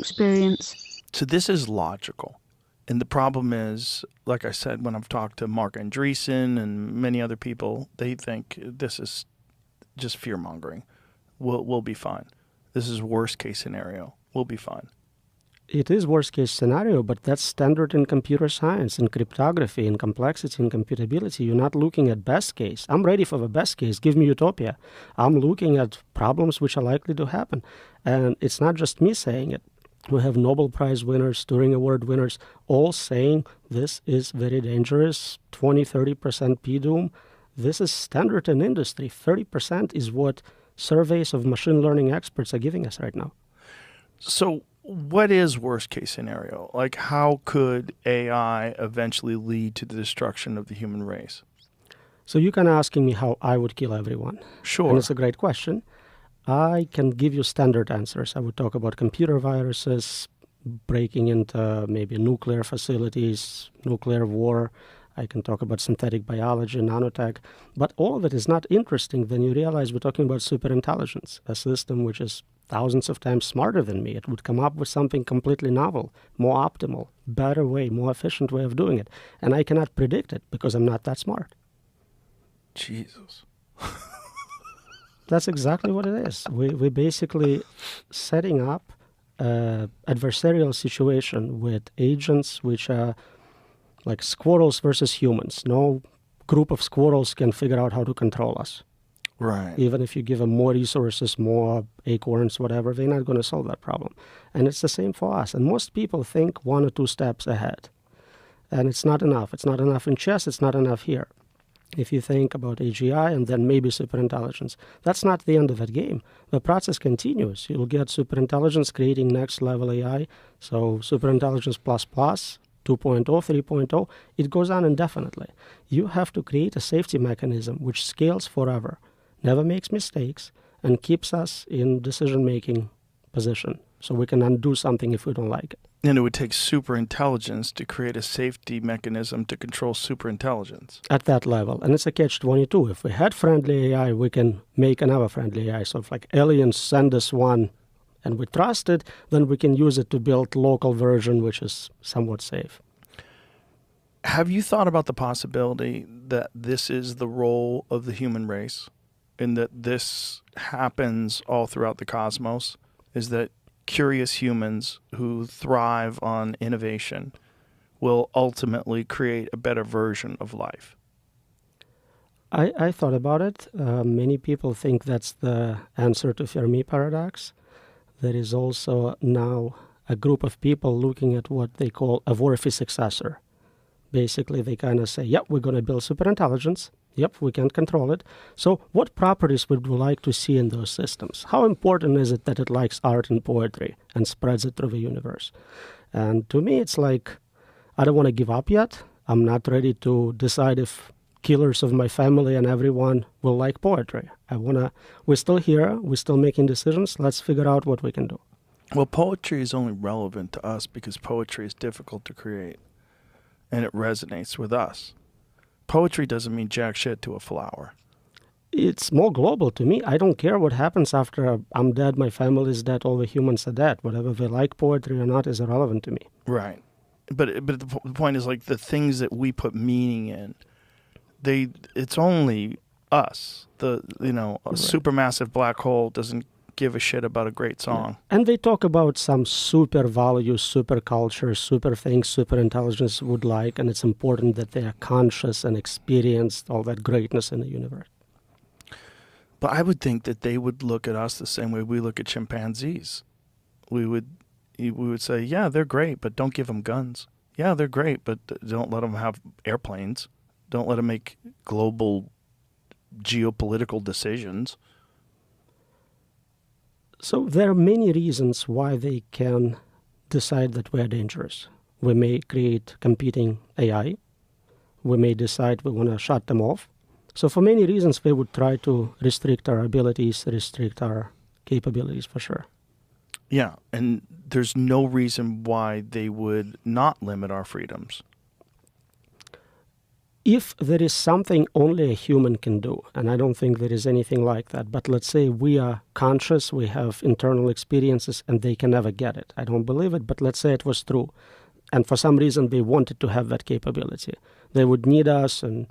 experience. So this is logical. And the problem is, like I said, when I've talked to Mark Andreessen and many other people, they think this is just fear-mongering. We'll be fine. This is worst case scenario. We'll be fine. It is worst case scenario, but that's standard in computer science, in cryptography, in complexity, in computability. You're not looking at best case. I'm ready for the best case. Give me utopia. I'm looking at problems which are likely to happen. And it's not just me saying it. We have Nobel Prize winners, Turing Award winners, all saying this is very dangerous, 20, 30% P-doom. This is standard in industry. 30% is what surveys of machine learning experts are giving us right now. So what is worst case scenario? Like, how could AI eventually lead to the destruction of the human race? So you can asking me how I would kill everyone. Sure. And it's a great question. I can give you standard answers. I would talk about computer viruses, breaking into maybe nuclear facilities, nuclear war. I can talk about synthetic biology, nanotech. But all of it is not interesting when you realize we're talking about superintelligence, a system which is thousands of times smarter than me. It would come up with something completely novel, more optimal, better way, more efficient way of doing it. And I cannot predict it because I'm not that smart. Jesus. That's exactly what it is. We're basically setting up an adversarial situation with agents which are like squirrels versus humans. No group of squirrels can figure out how to control us. Right. Even if you give them more resources, more acorns, whatever, they're not going to solve that problem. And it's the same for us. And most people think 1 or 2 steps ahead. And it's not enough. It's not enough in chess. It's not enough here. If you think about AGI and then maybe superintelligence, that's not the end of that game. The process continues. You'll get superintelligence creating next level AI. So superintelligence plus plus, 2.0, 3.0, it goes on indefinitely. You have to create a safety mechanism which scales forever, never makes mistakes, and keeps us in decision-making position so we can undo something if we don't like it. And it would take superintelligence to create a safety mechanism to control superintelligence. At that level. And it's a catch-22. If we had friendly AI, we can make another friendly AI. So if like aliens send us one and we trust it, then we can use it to build local version, which is somewhat safe. Have you thought about the possibility that this is the role of the human race and that this happens all throughout the cosmos? Is that curious humans who thrive on innovation will ultimately create a better version of life? I thought about it. Many people think that's the answer to Fermi paradox. There is also now a group of people looking at what they call a Worthy successor. Basically, they kind of say, yep, we're going to build superintelligence. Yep, we can't control it. So what properties would we like to see in those systems? How important is it that it likes art and poetry and spreads it through the universe? And to me, it's like, I don't want to give up yet. I'm not ready to decide if killers of my family and everyone will like poetry. We're still here. We're still making decisions. Let's figure out what we can do. Well, poetry is only relevant to us because poetry is difficult to create and it resonates with us. Poetry doesn't mean jack shit to a flower. It's more global to me. I don't care what happens after I'm dead, my family is dead, all the humans are dead. Whatever they like poetry or not is irrelevant to me. Right. But the point is, like, the things that we put meaning in, it's only us. A supermassive black hole doesn't give a shit about a great song. Yeah. And they talk about some super values, super culture, super things, super intelligence would like, and it's important that they are conscious and experienced all that greatness in the universe. But I would think that they would look at us the same way we look at chimpanzees. We would say, yeah, they're great, but don't give them guns. Yeah, they're great, but don't let them have airplanes. Don't let them make global geopolitical decisions. So there are many reasons why they can decide that we are dangerous. We may create competing AI. We may decide we want to shut them off. So for many reasons, they would try to restrict our abilities, restrict our capabilities for sure. Yeah, and there's no reason why they would not limit our freedoms. If there is something only a human can do, and I don't think there is anything like that, but let's say we are conscious, we have internal experiences, and they can never get it. I don't believe it, but let's say it was true. And for some reason they wanted to have that capability. They would need us and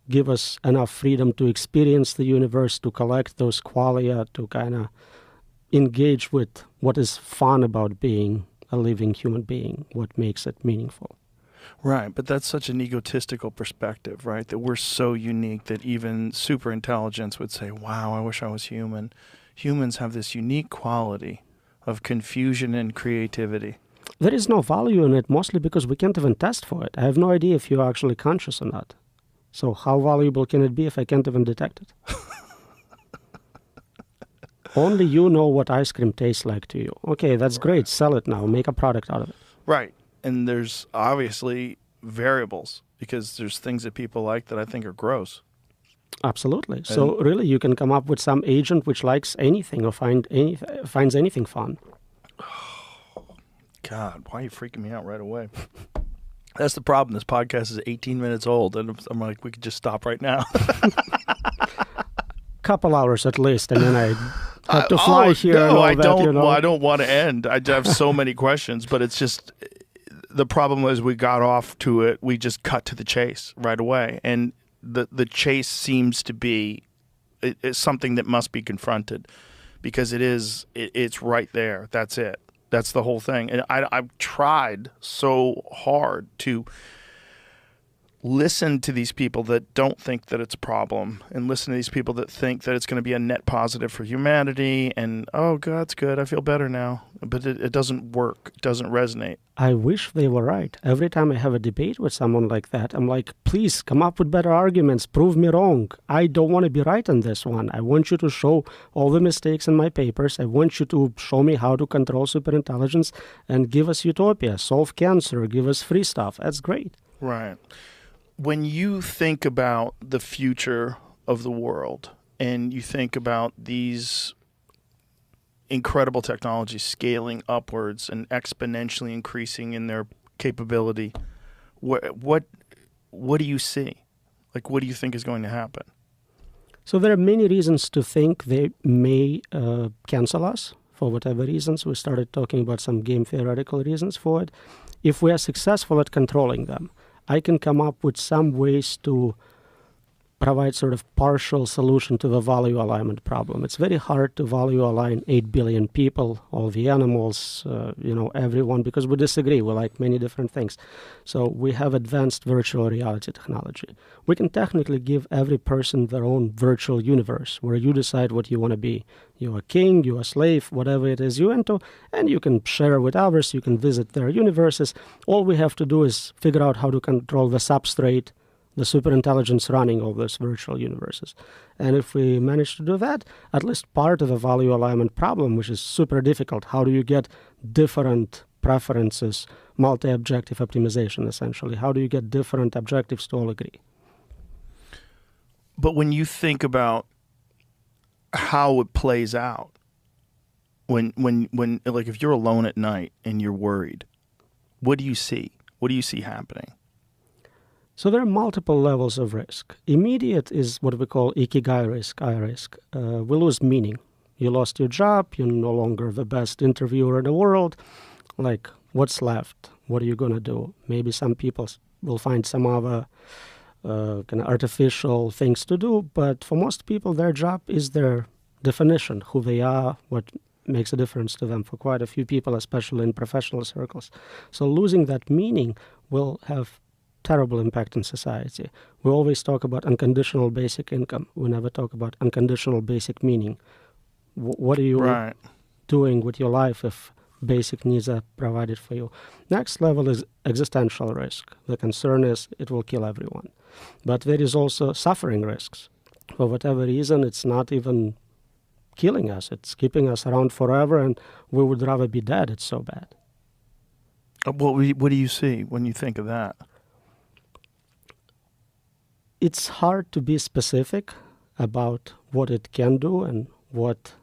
give us enough freedom to experience the universe, to collect those qualia, to kind of engage with what is fun about being a living human being, what makes it meaningful. Right, but that's such an egotistical perspective, right? That we're so unique that even super intelligence would say, wow, I wish I was human. Humans have this unique quality of confusion and creativity. There is no value in it, mostly because we can't even test for it. I have no idea if you're actually conscious or not. So how valuable can it be if I can't even detect it? Only you know what ice cream tastes like to you. Okay, that's great. Sell it now. Make a product out of it. Right. And there's obviously variables because there's things that people like that I think are gross. Absolutely. So really you can come up with some agent which likes anything or finds anything fun. God, why are you freaking me out right away? That's the problem. This podcast is 18 minutes old, and I'm like, we could just stop right now. Couple hours at least, and then I have to fly here. No, and all I that, don't. You know? Well, I don't want to end. I have so many questions, but it's just the problem is we got off to it. We just cut to the chase right away, and the chase seems to be it's something that must be confronted because it's right there. That's it. That's the whole thing. And I've tried so hard to listen to these people that don't think that it's a problem and listen to these people that think that it's going to be a net positive for humanity and, oh, God, that's good. I feel better now. But it doesn't work. It doesn't resonate. I wish they were right. Every time I have a debate with someone like that, I'm like, please come up with better arguments. Prove me wrong. I don't want to be right on this one. I want you to show all the mistakes in my papers. I want you to show me how to control superintelligence and give us utopia, solve cancer, give us free stuff. That's great. Right. When you think about the future of the world and you think about these incredible technologies scaling upwards and exponentially increasing in their capability, what do you see? Like, what do you think is going to happen? So there are many reasons to think they may cancel us for whatever reasons. We started talking about some game theoretical reasons for it. If we are successful at controlling them, I can come up with some ways to provide sort of partial solution to the value alignment problem. It's very hard to value align 8 billion people, all the animals, everyone, because we disagree. We like many different things. So we have advanced virtual reality technology. We can technically give every person their own virtual universe where you decide what you want to be. You're a king, you're a slave, whatever it is you're into, and you can share with others, you can visit their universes. All we have to do is figure out how to control the substrate, the superintelligence running all those virtual universes. And if we manage to do that, at least part of the value alignment problem, which is super difficult, how do you get different preferences, multi-objective optimization, essentially? How do you get different objectives to all agree? But when you think about how it plays out, when like if you're alone at night and you're worried, what do you see? What do you see happening? So there are multiple levels of risk. Immediate is what we call ikigai risk, I risk. We lose meaning. You lost your job, you're no longer the best interviewer in the world. Like, what's left? What are you going to do? Maybe some people will find some other kind of artificial things to do, but for most people, their job is their definition, who they are, what makes a difference to them. For quite a few people, especially in professional circles. So losing that meaning will have terrible impact in society. We always talk about unconditional basic income. We never talk about unconditional basic meaning. What are you doing with your life if basic needs are provided for you? Next level is existential risk. The concern is it will kill everyone. But there is also suffering risks. For whatever reason, it's not even killing us. It's keeping us around forever, and we would rather be dead. It's so bad. What do you see when you think of that? It's hard to be specific about what it can do and what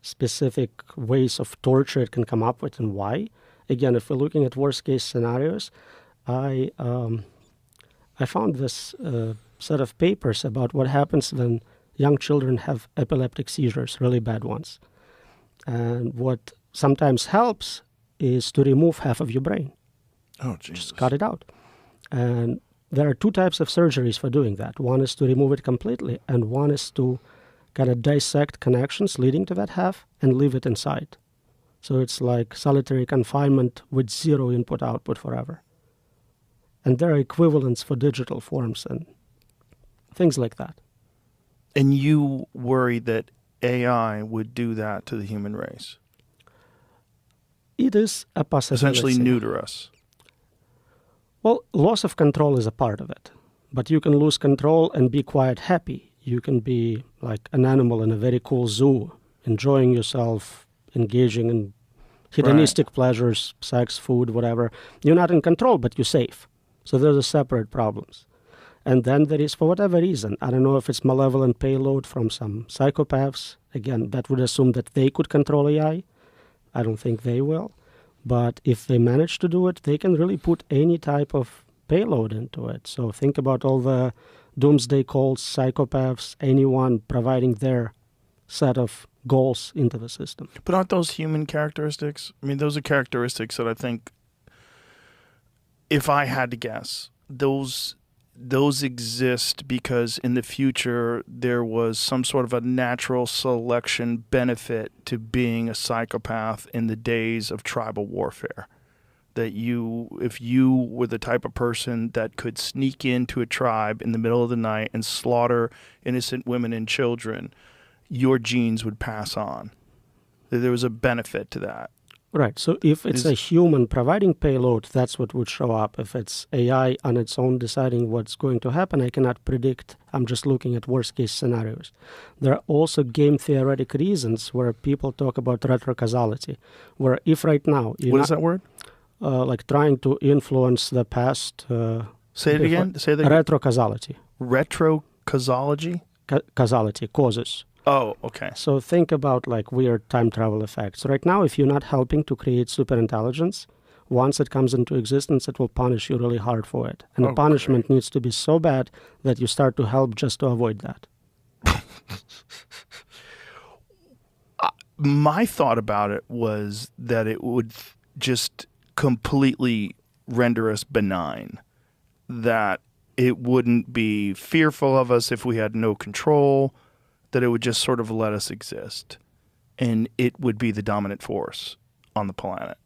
specific ways of torture it can come up with and why. Again, if we're looking at worst case scenarios, I I found this set of papers about what happens when young children have epileptic seizures, really bad ones. And what sometimes helps is to remove half of your brain. Oh, Jesus. Just cut it out. And there are two types of surgeries for doing that. One is to remove it completely, and one is to kind of dissect connections leading to that half and leave it inside. So it's like solitary confinement with zero input-output forever. And there are equivalents for digital forms and things like that. And you worry that AI would do that to the human race? It is a possibility. Essentially neuter us. Well, loss of control is a part of it. But you can lose control and be quite happy. You can be like an animal in a very cool zoo, enjoying yourself, engaging in hedonistic pleasures, sex, food, whatever. You're not in control, but you're safe. So those are separate problems. And then there is, for whatever reason, I don't know if it's malevolent payload from some psychopaths. Again, that would assume that they could control AI. I don't think they will. But if they manage to do it, they can really put any type of payload into it. So think about all the doomsday cults, psychopaths, anyone providing their set of goals into the system. But aren't those human characteristics? I mean, those are characteristics that I think, if I had to guess, those exist because in the future there was some sort of a natural selection benefit to being a psychopath in the days of tribal warfare. That if you were the type of person that could sneak into a tribe in the middle of the night and slaughter innocent women and children, your genes would pass on. That there was a benefit to that. Right. So if it's a human providing payload, that's what would show up. If it's AI on its own deciding what's going to happen, I cannot predict. I'm just looking at worst case scenarios. There are also game theoretic reasons where people talk about retrocausality, where if right now... What is that word? Like trying to influence the past... Say it again. Say that again. Retrocausality. Retrocausalogy? Causality, causes. Oh, okay. So think about like weird time travel effects. Right now, if you're not helping to create superintelligence, once it comes into existence, it will punish you really hard for it. And the punishment needs to be so bad that you start to help just to avoid that. My thought about it was that it would just completely render us benign. That it wouldn't be fearful of us if we had no control, that it would just sort of let us exist. And it would be the dominant force on the planet.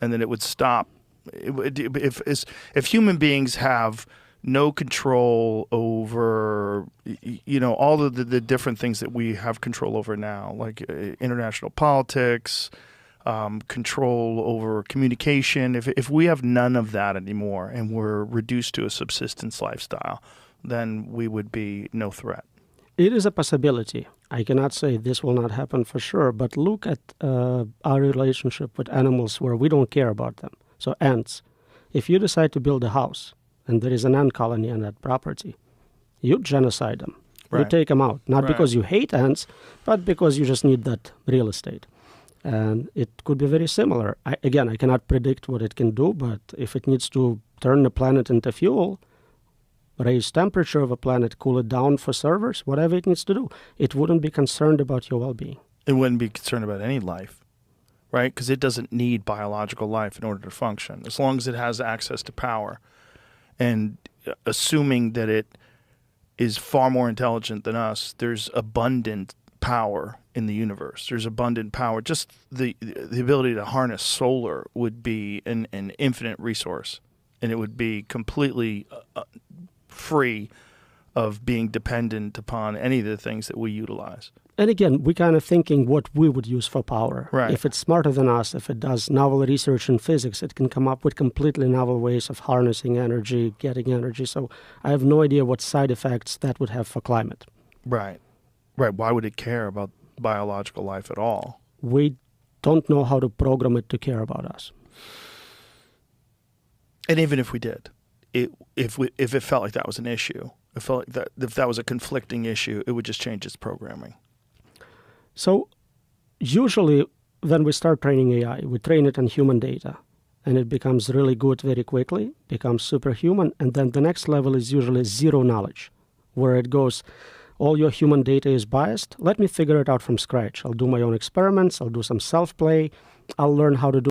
And then it would stop. If human beings have no control over, all of the different things that we have control over now, like international politics, control over communication, if we have none of that anymore and we're reduced to a subsistence lifestyle, then we would be no threat. It is a possibility. I cannot say this will not happen for sure, but look at our relationship with animals where we don't care about them. So ants, if you decide to build a house and there is an ant colony on that property, you genocide them. Right. You take them out, not because you hate ants, but because you just need that real estate. And it could be very similar. I cannot predict what it can do, but if it needs to turn the planet into fuel, raise temperature of a planet, cool it down for servers, whatever it needs to do, it wouldn't be concerned about your well-being. It wouldn't be concerned about any life, right? Because it doesn't need biological life in order to function, as long as it has access to power. And assuming that it is far more intelligent than us, there's abundant power in the universe. There's abundant power. Just the ability to harness solar would be an infinite resource, and it would be completely free of being dependent upon any of the things that we utilize. And again, we're kind of thinking what we would use for power. Right. If it's smarter than us, if it does novel research in physics, it can come up with completely novel ways of harnessing energy, getting energy. So I have no idea what side effects that would have for climate. Right. Right. Why would it care about biological life at all? We don't know how to program it to care about us. And even if we did, if it felt like that was an issue, it felt like that if that was a conflicting issue, it would just change its programming. So usually when we start training AI, we train it on human data. and it becomes really good very quickly, becomes superhuman, and then the next level is usually zero knowledge, where it goes, all your human data is biased, let me figure it out from scratch. I'll do my own experiments, I'll do some self-play, I'll learn how to do